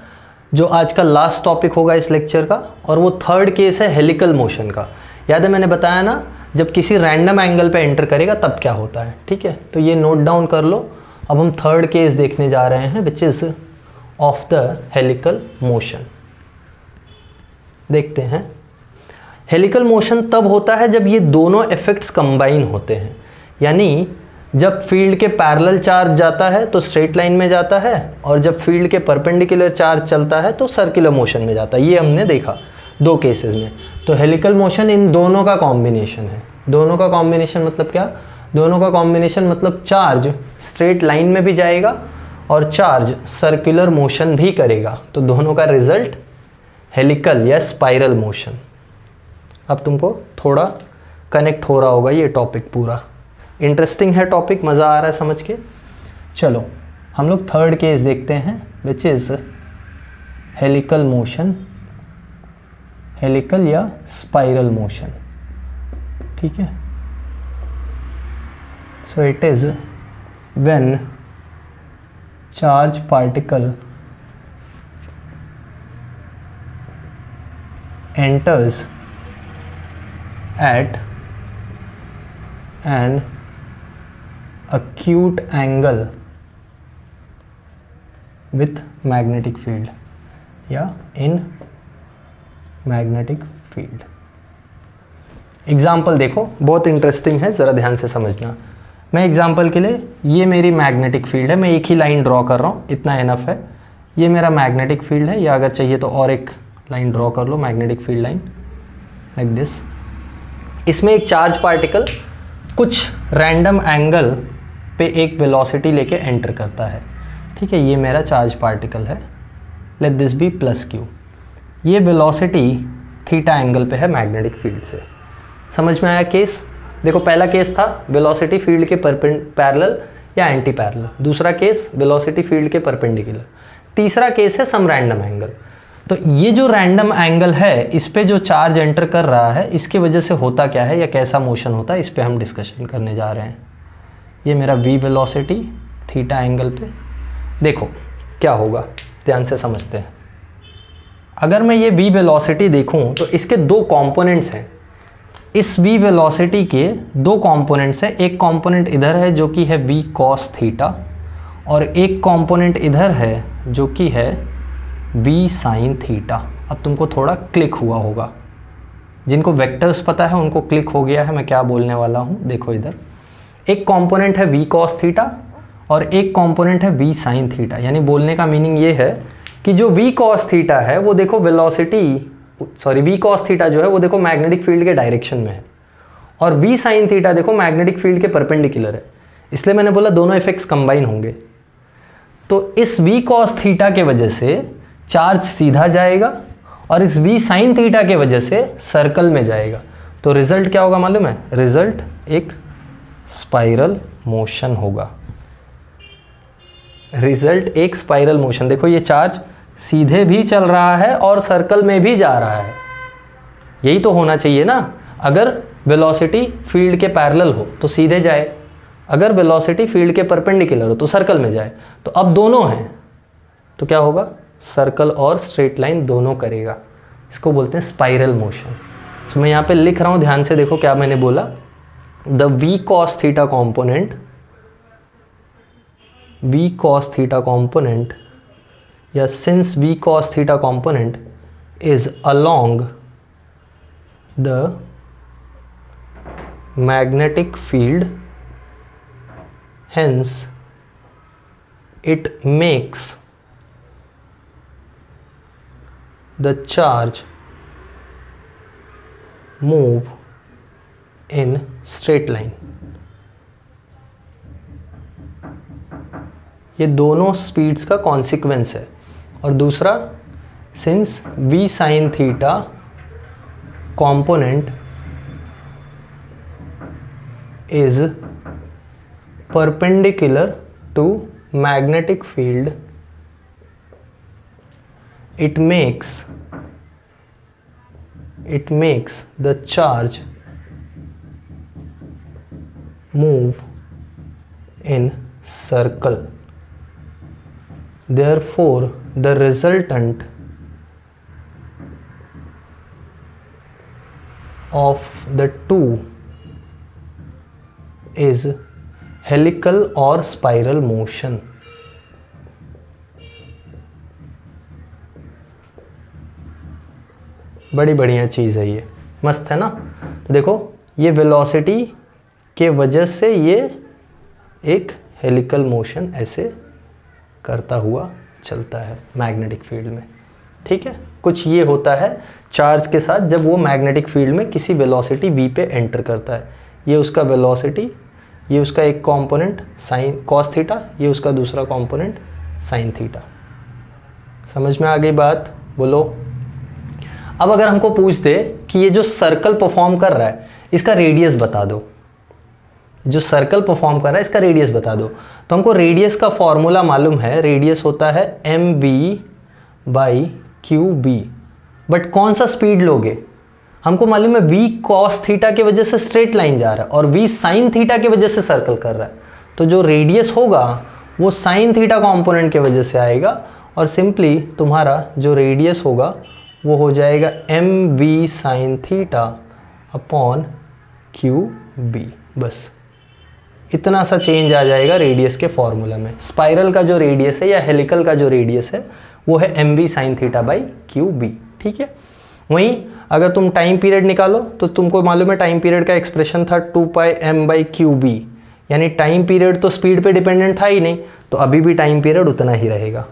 जो आज का लास्ट टॉपिक होगा इस लेक्चर का, और वो थर्ड केस है हेलिकल मोशन का। याद है मैंने बताया ना, जब किसी रैंडम एंगल पे एंटर करेगा तब क्या होता है। ठीक है, तो ये नोट डाउन कर लो। अब हम थर्ड केस देखने जा रहे हैं which is of the helical motion. देखते हैं, हेलिकल मोशन तब होता है जब ये दोनों इफेक्ट्स कंबाइन होते हैं, यानी जब फील्ड के पैरेलल चार्ज जाता है तो स्ट्रेट लाइन में जाता है, और जब फील्ड के परपेंडिकुलर चार्ज चलता है तो सर्कुलर मोशन में जाता है। ये हमने देखा दो केसेस में। तो हेलिकल मोशन इन दोनों का कॉम्बिनेशन है। दोनों का कॉम्बिनेशन मतलब क्या, दोनों का कॉम्बिनेशन मतलब चार्ज स्ट्रेट लाइन में भी जाएगा और चार्ज सर्कुलर मोशन भी करेगा, तो दोनों का रिजल्ट हेलिकल या स्पाइरल मोशन। अब तुमको थोड़ा कनेक्ट हो रहा होगा ये टॉपिक पूरा। इंटरेस्टिंग है टॉपिक, मज़ा आ रहा है समझ के। चलो हम लोग थर्ड केस देखते हैं which is helical motion, helical या स्पाइरल मोशन। ठीक है, so it is when charge particle enters at an acute angle with magnetic field या in magnetic field। एग्जाम्पल देखो, बहुत इंटरेस्टिंग है, ज़रा ध्यान से समझना। मैं एग्जाम्पल के लिए, ये मेरी मैग्नेटिक फील्ड है, मैं एक ही लाइन ड्रॉ कर रहा हूँ, इतना इनफ है। ये मेरा मैग्नेटिक फील्ड है, या अगर चाहिए तो और एक लाइन ड्रॉ कर लो, magnetic field line like this. इसमें एक चार्ज पार्टिकल कुछ रैंडम एंगल पे एक वेलोसिटी लेके एंटर करता है। ठीक है, ये मेरा चार्ज पार्टिकल है, लेट दिस बी +q। ये वेलोसिटी थीटा एंगल पे है मैग्नेटिक फील्ड से। समझ में आया केस? देखो पहला केस था वेलोसिटी फील्ड के पैरेलल या एंटी पैरेलल, दूसरा केस वेलोसिटी फील्ड के परपेंडिकुलर, तीसरा केस है सम रैंडम एंगल। तो ये जो रैंडम एंगल है, इस पे जो चार्ज एंटर कर रहा है, इसके वजह से होता क्या है या कैसा मोशन होता है, इस पे हम डिस्कशन करने जा रहे हैं। ये मेरा v वेलोसिटी थीटा एंगल पे, देखो क्या होगा, ध्यान से समझते हैं। अगर मैं ये v वेलोसिटी देखूं तो इसके दो कंपोनेंट्स हैं। इस v वेलोसिटी के दो कंपोनेंट्स हैं, एक कंपोनेंट इधर है जो कि है v cos थीटा, और एक कंपोनेंट इधर है जो कि है v sin थीटा। अब तुमको थोड़ा क्लिक हुआ होगा, जिनको वेक्टर्स पता है उनको क्लिक हो गया है मैं क्या बोलने वाला हूँ। देखो इधर एक कंपोनेंट है v cos थीटा और एक कंपोनेंट है v sin थीटा। यानी बोलने का मीनिंग ये है कि जो v cos थीटा है वो देखो v cos थीटा जो है वो देखो मैग्नेटिक फील्ड के डायरेक्शन में है, और v sin थीटा देखो मैग्नेटिक फील्ड के परपेंडिकुलर है। इसलिए मैंने बोला दोनों इफेक्ट्स कंबाइन होंगे। तो इस v cos थीटा के वजह से चार्ज सीधा जाएगा और इस v sin थीटा के वजह से सर्कल में जाएगा। तो रिजल्ट क्या होगा मालूम है? रिजल्ट एक स्पाइरल मोशन होगा। रिजल्ट एक स्पाइरल मोशन। देखो ये चार्ज सीधे भी चल रहा है और सर्कल में भी जा रहा है। यही तो होना चाहिए ना। अगर वेलोसिटी फील्ड के पैरेलल हो तो सीधे जाए, अगर वेलोसिटी फील्ड के परपेंडिकुलर हो तो सर्कल में जाए। तो अब दोनों हैं तो क्या होगा? सर्कल और स्ट्रेट लाइन दोनों करेगा। इसको बोलते हैं स्पाइरल मोशन। तो मैं यहाँ पे लिख रहा हूँ, ध्यान से देखो क्या मैंने बोला। The v cos theta component या since v cos theta component is along the magnetic field, hence it makes the charge move in straight line। ये दोनों स्पीड्स का कॉन्सिक्वेंस है। और दूसरा, since v sin theta component is perpendicular to magnetic field, it makes the charge move in circle, therefore the resultant of the two is helical और spiral motion. बड़ी बढ़िया चीज़ है ये, मस्त है ना। तो देखो ये वेलोसिटी के वजह से ये एक हेलिकल मोशन ऐसे करता हुआ चलता है मैग्नेटिक फील्ड में। ठीक है, कुछ ये होता है चार्ज के साथ जब वो मैग्नेटिक फील्ड में किसी वेलोसिटी v पे एंटर करता है। ये उसका वेलोसिटी, ये उसका एक कंपोनेंट साइन कॉस थीटा, ये उसका दूसरा कंपोनेंट साइन थीटा। समझ में आ गई बात? बोलो। अब अगर हमको पूछ दे कि ये जो सर्कल परफॉर्म कर रहा है इसका रेडियस बता दो, जो सर्कल परफॉर्म कर रहा है इसका रेडियस बता दो, तो हमको रेडियस का फॉर्मूला मालूम है। रेडियस होता है mv/qb। बट कौन सा स्पीड लोगे? हमको मालूम है v cos थीटा की वजह से स्ट्रेट लाइन जा रहा है और v sin थीटा की वजह से सर्कल कर रहा है। तो जो रेडियस होगा वो sin थीटा कंपोनेंट की वजह से आएगा और सिंपली तुम्हारा जो रेडियस होगा वो हो जाएगा mv sin theta upon qb। बस इतना सा चेंज आ जाएगा रेडियस के फॉर्मूला में। स्पाइरल का जो रेडियस है या हेलिकल का जो रेडियस है वो है mv sin theta by qb। ठीक है, वहीं अगर तुम टाइम पीरियड निकालो तो तुमको मालूम है टाइम पीरियड का एक्सप्रेशन था 2πm/qb, यानी टाइम पीरियड तो स्पीड पे डिपेंडेंट था ही नहीं, तो अभी भी टाइम पीरियड उतना ही रहेगा।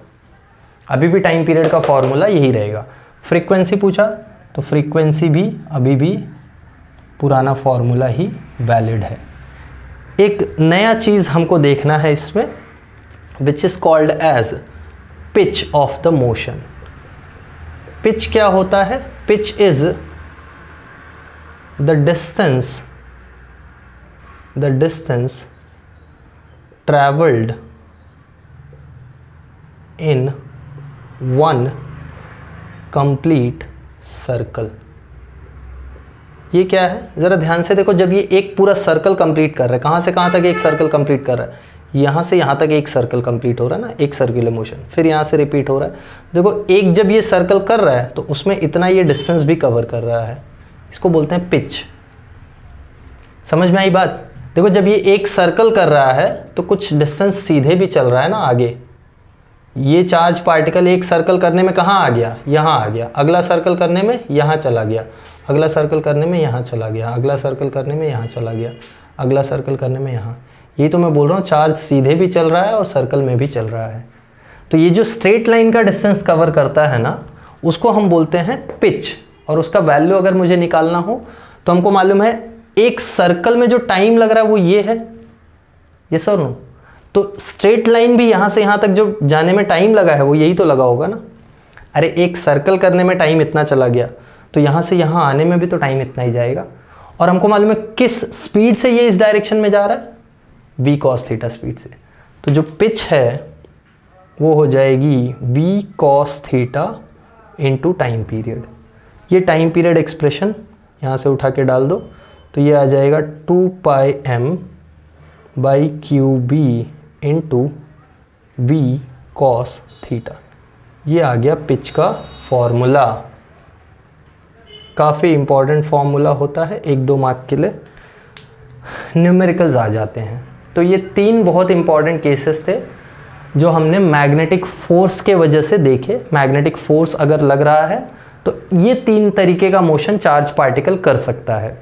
अभी भी टाइम पीरियड का फॉर्मूला यही रहेगा। फ्रीक्वेंसी पूछा तो फ्रीक्वेंसी भी अभी भी पुराना फॉर्मूला ही वैलिड है। एक नया चीज़ हमको देखना है इसमें, which is called as pitch of the motion. Pitch क्या होता है? Pitch is the distance travelled in one complete circle. ये क्या है ज़रा ध्यान से देखो। जब ये एक पूरा सर्कल कंप्लीट कर रहा है, कहाँ से कहाँ तक एक सर्कल कंप्लीट कर रहा है? यहाँ से यहाँ तक एक सर्कल कंप्लीट हो रहा है ना, एक सर्कुलर मोशन, फिर यहाँ से रिपीट हो रहा है। देखो एक जब ये सर्कल कर रहा है तो उसमें इतना ये डिस्टेंस भी कवर कर रहा है, इसको बोलते हैं पिच। समझ में आई बात? देखो जब ये एक सर्कल कर रहा है तो कुछ डिस्टेंस सीधे भी चल रहा है ना आगे। ये चार्ज पार्टिकल एक सर्कल करने में कहाँ आ गया? यहाँ आ गया। अगला सर्कल करने में यहाँ चला गया, अगला सर्कल करने में यहाँ चला गया, अगला सर्कल करने में यहाँ चला गया, अगला सर्कल करने में यहाँ। ये तो मैं बोल रहा हूँ चार्ज सीधे भी चल रहा है और सर्कल में भी चल रहा है। तो ये जो स्ट्रेट लाइन का डिस्टेंस कवर करता है ना, उसको हम बोलते हैं पिच। और उसका वैल्यू अगर मुझे निकालना हो तो हमको मालूम है एक सर्कल में जो टाइम लग रहा है वो ये है, ये सर नो। तो स्ट्रेट लाइन भी यहाँ से यहाँ तक जो जाने में टाइम लगा है वो यही तो लगा होगा ना। अरे एक सर्कल करने में टाइम इतना चला गया तो यहाँ से यहाँ आने में भी तो टाइम इतना ही जाएगा। और हमको मालूम है किस स्पीड से ये इस डायरेक्शन में जा रहा है, v cos थीटा स्पीड से। तो जो पिच है वो हो जाएगी v cos theta into time period. ये टाइम पीरियड एक्सप्रेशन यहाँ से उठा के डाल दो तो ये आ जाएगा 2πm/qb into v cos theta. ये आ गया पिच का फॉर्मूला। काफ़ी इम्पॉर्टेंट फॉर्मूला होता है, 1-2 मार्क के लिए न्यूमेरिकल्स आ जाते हैं। तो ये 3 बहुत इम्पॉर्टेंट केसेस थे जो हमने मैग्नेटिक फोर्स के वजह से देखे। मैग्नेटिक फोर्स अगर लग रहा है तो ये 3 तरीके का मोशन चार्ज पार्टिकल कर सकता है,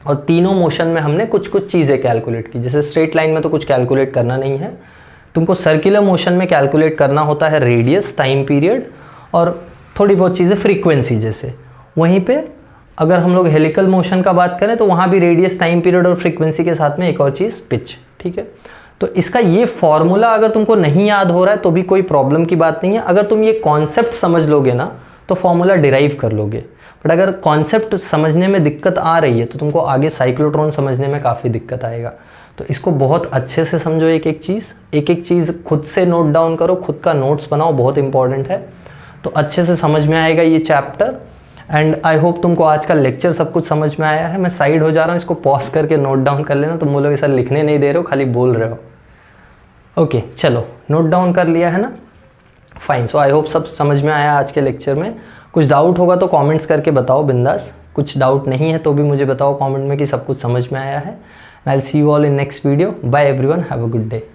और तीनों मोशन में हमने कुछ कुछ चीज़ें कैलकुलेट की। जैसे स्ट्रेट लाइन में तो कुछ कैलकुलेट करना नहीं है, तुमको सर्कुलर मोशन में कैलकुलेट करना होता है रेडियस, टाइम पीरियड और थोड़ी बहुत चीज़ें फ्रीक्वेंसी जैसे। वहीं पे अगर हम लोग हेलिकल मोशन का बात करें तो वहाँ भी रेडियस, टाइम पीरियड और फ्रीक्वेंसी के साथ में एक और चीज़ पिच। ठीक है, तो इसका ये फॉर्मूला अगर तुमको नहीं याद हो रहा है तो भी कोई प्रॉब्लम की बात नहीं है। अगर तुम ये कॉन्सेप्ट समझ लोगे ना तो फॉर्मूला डिराइव कर लोगे। बट अगर कॉन्सेप्ट समझने में दिक्कत आ रही है तो तुमको आगे साइक्लोट्रॉन समझने में काफ़ी दिक्कत आएगा। तो इसको बहुत अच्छे से समझो, एक एक चीज़ खुद से नोट डाउन करो, खुद का नोट्स बनाओ, बहुत इंपॉर्टेंट है। तो अच्छे से समझ में आएगा ये चैप्टर। एंड आई होप तुमको आज का लेक्चर सब कुछ समझ में आया है। मैं साइड हो जा रहा हूँ, इसको पॉज करके नोट डाउन कर लेना। तुम बोलोगे सर लिखने नहीं दे रहे हो, खाली बोल रहे हो। ओके चलो, नोट डाउन कर लिया है ना, फाइन। सो आई होप सब समझ में आया आज के लेक्चर में। कुछ डाउट होगा तो कमेंट्स करके बताओ बिंदास। कुछ डाउट नहीं है तो भी मुझे बताओ कमेंट में कि सब कुछ समझ में आया है। I will see you all in next video. Bye everyone, have a good day.